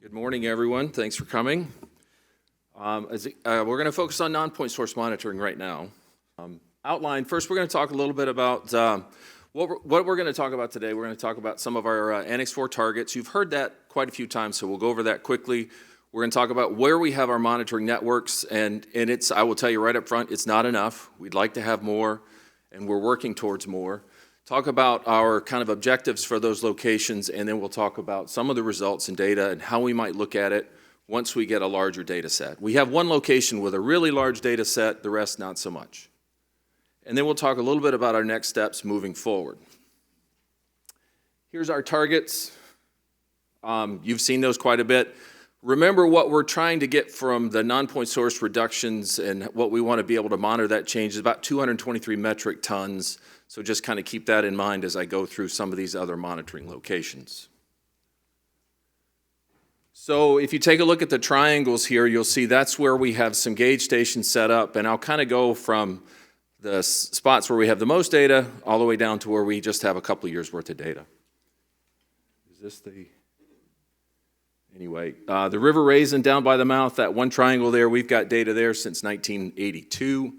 Good morning, everyone. Thanks for coming. We're going to focus on non-point source monitoring right now. Outline, first we're going to talk a little bit about what we're going to talk about today. We're going to talk about some of our Annex 4 targets. You've heard that quite a few times, so we'll go over that quickly. We're going to talk about where we have our monitoring networks, and I will tell you right up front, it's not enough. We'd like to have more, and we're working towards more. Talk about our kind of objectives for those locations, and then we'll talk about some of the results and data and how we might look at it once we get a larger data set. We have one location with a really large data set, the rest not so much. And then we'll talk a little bit about our next steps moving forward. Here's our targets. You've seen those quite a bit. Remember what we're trying to get from the non-point source reductions and what we want to be able to monitor that change is about 223 metric tons. So just kind of keep that in mind as I go through some of these other monitoring locations. So if you take a look at the triangles here, you'll see that's where we have some gauge stations set up, and I'll kind of go from the spots where we have the most data all the way down to where we just have a couple of years worth of data. Is this the... Anyway, the River Raisin down by the mouth, that one triangle there, we've got data there since 1982.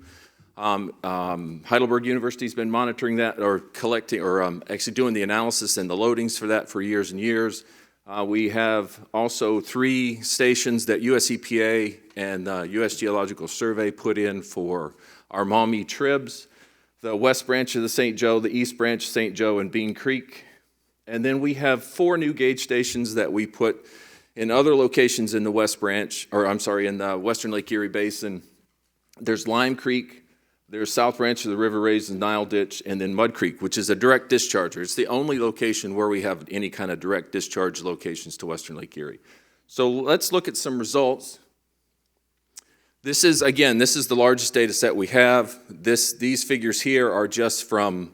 Heidelberg University's been monitoring that or collecting or actually doing the analysis and the loadings for that for years and years. We have also 3 stations that US EPA and US Geological Survey put in for our Maumee tribs, the west branch of the St. Joe, the east branch, St. Joe, and Bean Creek. And then we have 4 new gauge stations that we put in other locations in the west branch, or I'm sorry, in the Western Lake Erie Basin. There's Lime Creek, there's South Branch of the River Raisin Nile Ditch, and then Mud Creek, which is a direct discharger. It's the only location where we have any kind of direct discharge locations to Western Lake Erie. So let's look at some results. This is the largest data set we have. These figures here are just from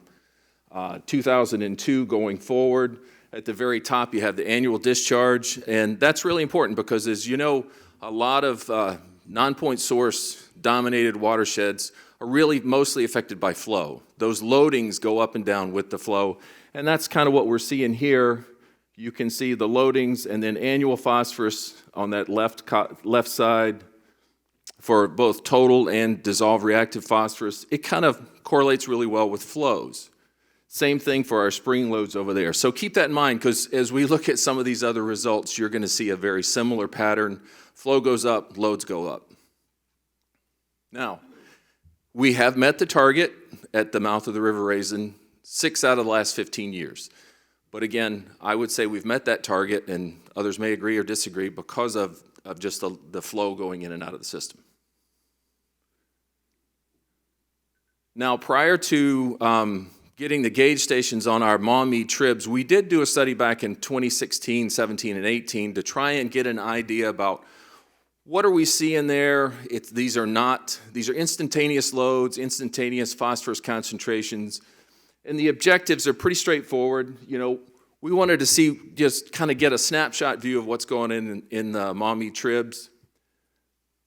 2002 going forward. At the very top, you have the annual discharge, and that's really important because, as you know, a lot of non-point source dominated watersheds are really mostly affected by flow. Those loadings go up and down with the flow, and that's kind of what we're seeing here. You can see the loadings and then annual phosphorus on that left side for both total and dissolved reactive phosphorus. It kind of correlates really well with flows. Same thing for our spring loads over there. So keep that in mind, because as we look at some of these other results, you're going to see a very similar pattern. Flow goes up, loads go up. Now, we have met the target at the mouth of the River Raisin 6 out of the last 15 years. But again, I would say we've met that target, and others may agree or disagree because of just the flow going in and out of the system. Now, prior to getting the gauge stations on our Maumee tribs, we did do a study back in 2016, 17, and 18 to try and get an idea about what are we seeing there. These are instantaneous loads, instantaneous phosphorus concentrations, and the objectives are pretty straightforward. You know, we wanted to see, just kind of get a snapshot view of what's going on in the Maumee tribs.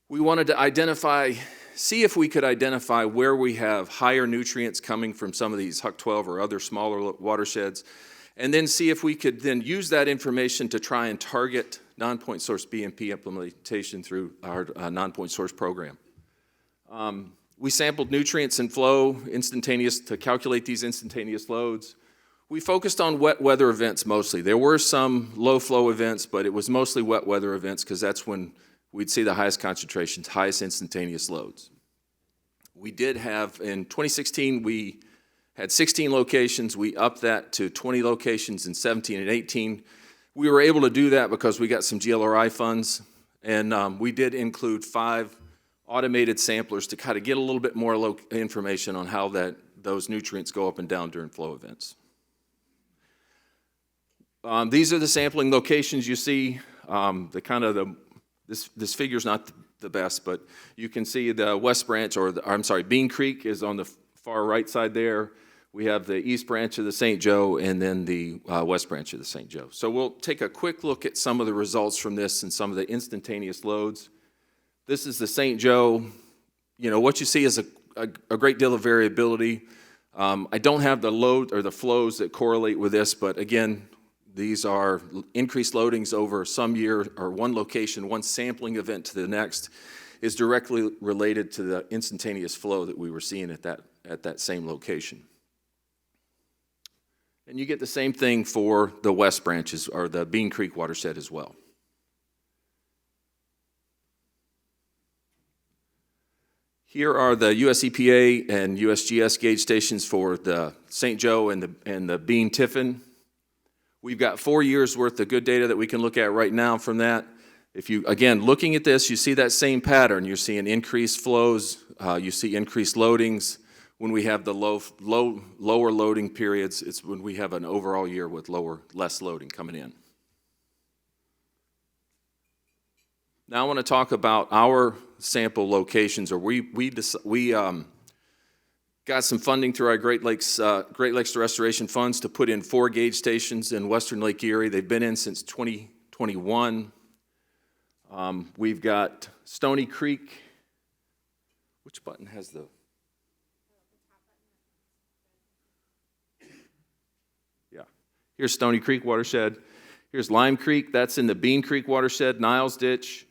We wanted to see if we could identify where we have higher nutrients coming from some of these Huck 12 or other smaller watersheds, and then see if we could then use that information to try and target non-point source BMP implementation through our non-point source program. We sampled nutrients and flow instantaneous to calculate these instantaneous loads. We focused on wet weather events mostly. There were some low flow events, but it was mostly wet weather events because that's when we'd see the highest concentrations, highest instantaneous loads. We did have, in 2016, we had 16 locations. We upped that to 20 locations in 17 and 18. We were able to do that because we got some GLRI funds, and we did include 5 automated samplers to kind of get a little bit more information on how those nutrients go up and down during flow events. These are the sampling locations you see. This figure's not the best, but you can see the west branch, Bean Creek is on the far right side there. We have the east branch of the St. Joe and then the west branch of the St. Joe. So we'll take a quick look at some of the results from this and some of the instantaneous loads. This is the St. Joe. You know, what you see is a great deal of variability. I don't have the load or the flows that correlate with this, but again, These are increased loadings over some year or one location, one sampling event to the next is directly related to the instantaneous flow that we were seeing at that same location. And you get the same thing for the west branches or the Bean Creek watershed as well. Here are the US EPA and USGS gauge stations for the St. Joe and the Bean Tiffin. We've got 4 years worth of good data that we can look at right now from that. If you, again, looking at this, you see that same pattern. You're seeing increased flows, you see increased loadings. When we have the lower loading periods, it's when we have an overall year with less loading coming in. Now I want to talk about our sample locations, or we got some funding through our Great Lakes Restoration Funds to put in 4 gauge stations in Western Lake Erie. They've been in since 2021. We've got Stony Creek. Which button has the? Yeah. Here's Stony Creek watershed. Here's Lime Creek. That's in the Bean Creek watershed, Niles Ditch.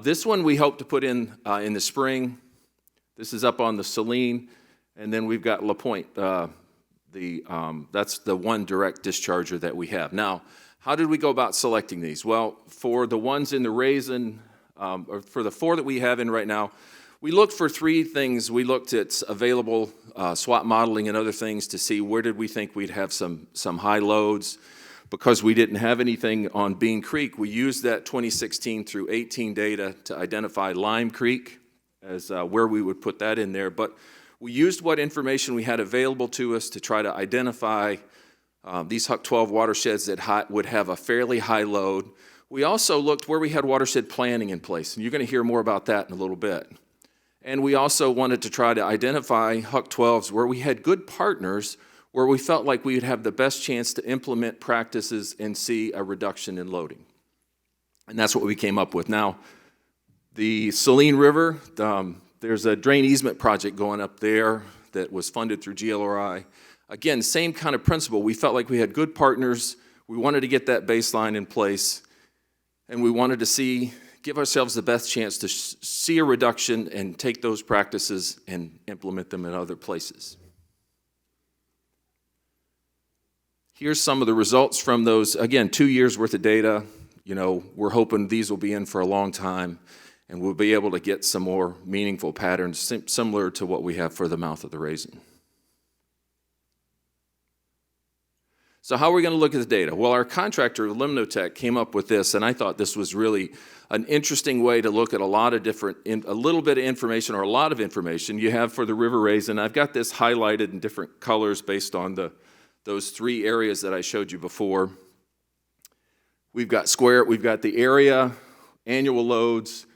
This one we hope to put in the spring. This is up on the Saline. And then we've got La Pointe. That's the one direct discharger that we have. Now, how did we go about selecting these? Well, for the ones in the Raisin, or for the 4 that we have in right now, we looked for 3 things. We looked at available SWAT modeling and other things to see where did we think we'd have some high loads. Because we didn't have anything on Bean Creek, we used that 2016 through 18 data to identify Lime Creek as where we would put that in there. But we used what information we had available to us to try to identify these Huck 12 watersheds that would have a fairly high load. We also looked where we had watershed planning in place, and you're going to hear more about that in a little bit. And we also wanted to try to identify Huck 12s where we had good partners, where we felt like we would have the best chance to implement practices and see a reduction in loading. And that's what we came up with. Now, the Saline River, there's a drain easement project going up there that was funded through GLRI. Again, same kind of principle. We felt like we had good partners. We wanted to get that baseline in place, and we wanted to give ourselves the best chance to see a reduction and take those practices and implement them in other places. Here's some of the results from those, again, 2 years worth of data. You know, we're hoping these will be in for a long time, and we'll be able to get some more meaningful patterns similar to what we have for the mouth of the Raisin. So how are we going to look at the data? Well, our contractor, Limnotech, came up with this, and I thought this was really an interesting way to look at a lot of a little bit of information or a lot of information you have for the River Raisin. I've got this highlighted in different colors based on those 3 areas that I showed you before. We've got the area, annual loads,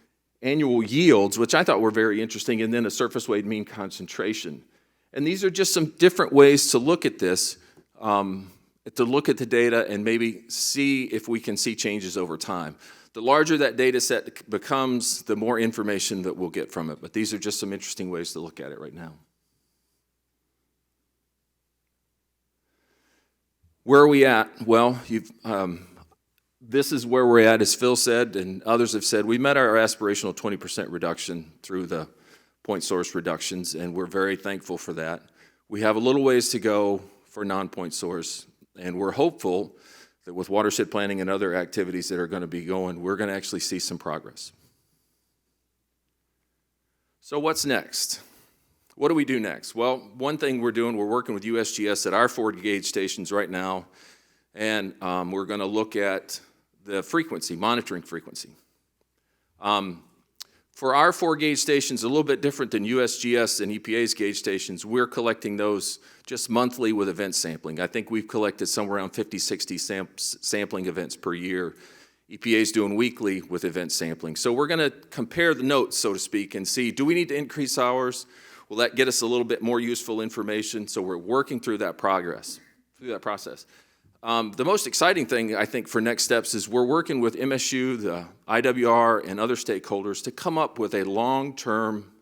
annual yields, which I thought were very interesting, and then a surface weight mean concentration. And these are just some different ways to look at this, to look at the data and maybe see if we can see changes over time. The larger that data set becomes, the more information that we'll get from it. But these are just some interesting ways to look at it right now. Where are we at? Well, this is where we're at, as Phil said, and others have said. We met our aspirational 20% reduction through the point source reductions, and we're very thankful for that. We have a little ways to go for non-point source, and we're hopeful that with watershed planning and other activities that are going to be going, we're going to actually see some progress. So what's next? What do we do next? Well, one thing we're working with USGS at our 4 gauge stations right now, and we're going to look at the frequency, monitoring frequency. For our 4 gauge stations, a little bit different than USGS and EPA's gauge stations, we're collecting those just monthly with event sampling. I think we've collected somewhere around 50, 60 sampling events per year. EPA's doing weekly with event sampling. So we're going to compare the notes, so to speak, and see, do we need to increase ours? Will that get us a little bit more useful information? So we're working through that process. The most exciting thing, I think, for next steps is we're working with MSU, the IWR, and other stakeholders to come up with a long-term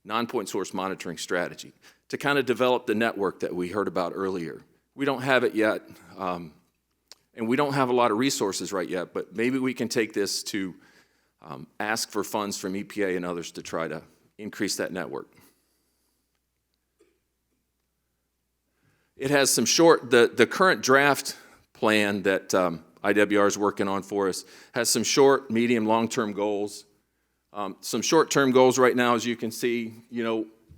non-point source monitoring strategy to kind of develop the network that we heard about earlier. We don't have it yet, And we don't have a lot of resources right yet, but maybe we can take this to ask for funds from EPA and others to try to increase that network. It has some the current draft plan that IWR is working on for us has some short, medium, long-term goals. Some short-term goals right now, as you can see,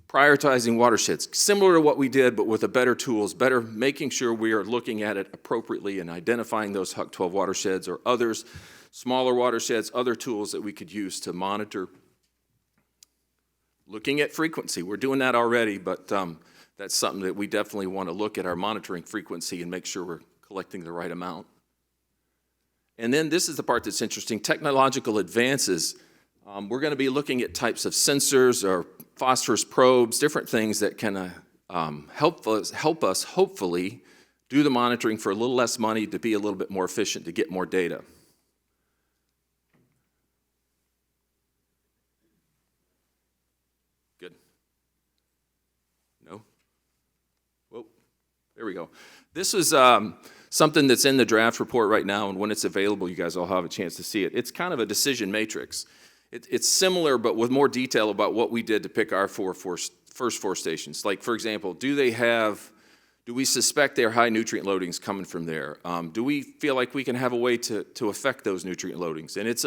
prioritizing watersheds, similar to what we did, but with better tools, making sure we are looking at it appropriately and identifying those HUC 12 watersheds or others, smaller watersheds, other tools that we could use to monitor. Looking at frequency, we're doing that already, but that's something that we definitely want to look at our monitoring frequency and make sure we're collecting the right amount. And then this is the part that's interesting, technological advances. We're going to be looking at types of sensors or phosphorus probes, different things that can help us hopefully do the monitoring for a little less money to be a little bit more efficient, to get more data. Good. No? Whoa, there we go. This is something that's in the draft report right now, and when it's available, you guys all have a chance to see it. It's kind of a decision matrix. It's similar, but with more detail about what we did to pick our first four stations. Like, for example, do we suspect there are high nutrient loadings coming from there? Do we feel like we can have a way to affect those nutrient loadings? And it's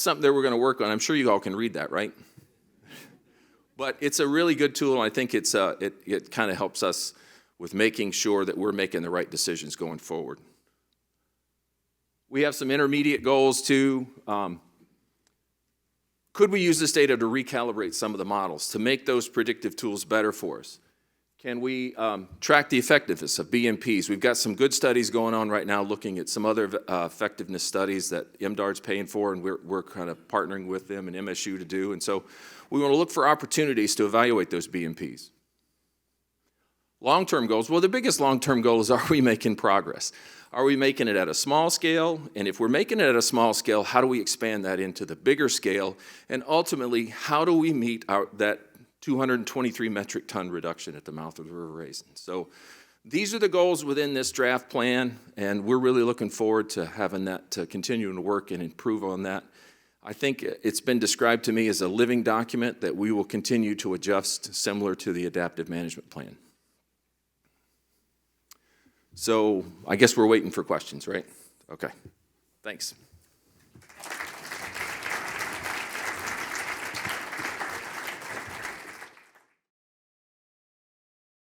something that we're going to work on. I'm sure you all can read that, right? But it's a really good tool, and I think it kind of helps us with making sure that we're making the right decisions going forward. We have some intermediate goals too. Could we use this data to recalibrate some of the models to make those predictive tools better for us? Can we track the effectiveness of BMPs? We've got some good studies going on right now looking at some other effectiveness studies that MDARD's paying for, and we're kind of partnering with them and MSU to do. And so we want to look for opportunities to evaluate those BMPs. Long-term goals, well, the biggest long-term goal is, are we making progress? Are we making it at a small scale? And if we're making it at a small scale, how do we expand that into the bigger scale? And ultimately, how do we meet that 223 metric ton reduction at the mouth of the River Raisin? So these are the goals within this draft plan, and we're really looking forward to having that, to continuing to work and improve on that. I think it's been described to me as a living document that we will continue to adjust, similar to the adaptive management plan. So I guess we're waiting for questions, right? Okay, thanks.